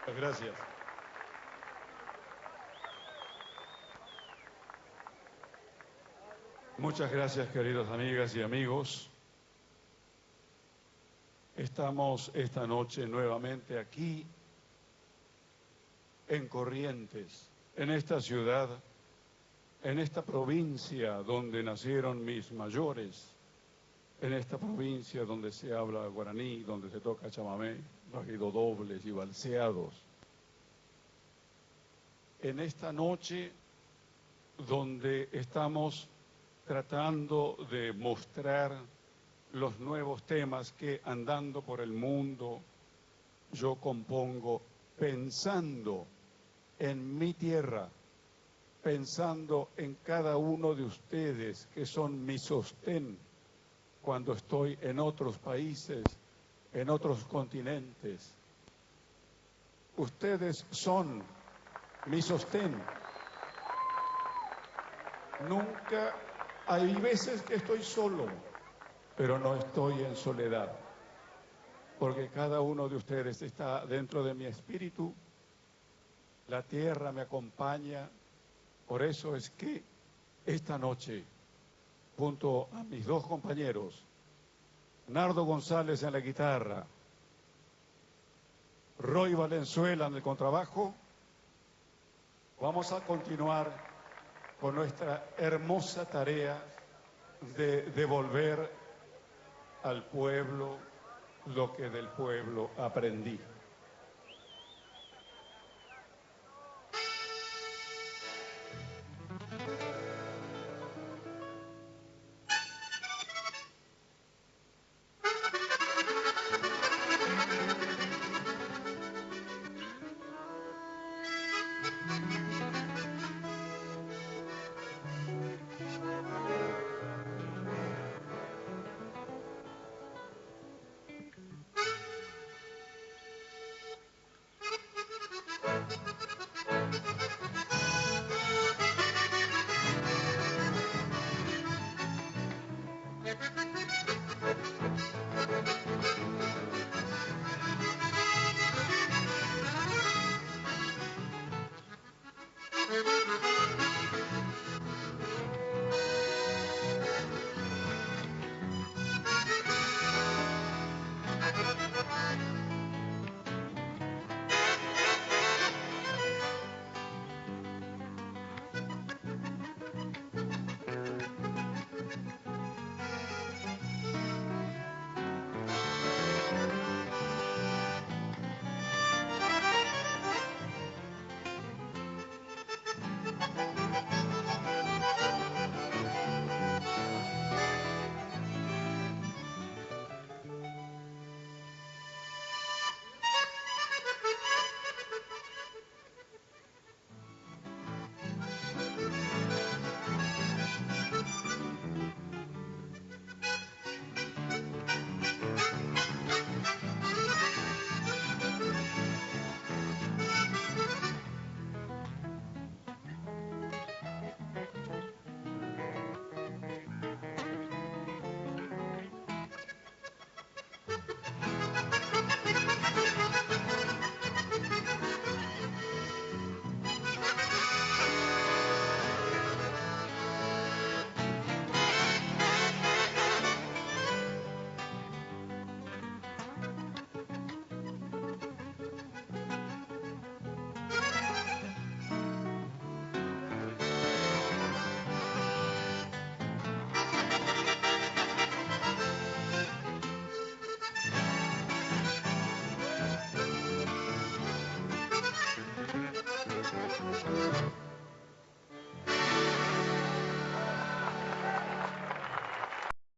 Gracias. Muchas gracias, queridas amigas y amigos. Estamos esta noche nuevamente aquí en Corrientes, en esta ciudad, en esta provincia donde nacieron mis mayores, en esta provincia donde se habla guaraní, donde se toca chamamé, dobles y balseados. En esta noche donde estamos tratando de mostrar los nuevos temas que, andando por el mundo, yo compongo pensando en mi tierra, pensando en cada uno de ustedes que son mi sostén cuando estoy en otros países, en otros continentes. Ustedes son mi sostén. Nunca, hay veces que estoy solo, pero no estoy en soledad, porque cada uno de ustedes está dentro de mi espíritu, la tierra me acompaña. Por eso es que esta noche, junto a mis dos compañeros, Nardo González en la guitarra, Roy Valenzuela en el contrabajo, vamos a continuar con nuestra hermosa tarea de devolver al pueblo lo que del pueblo aprendí.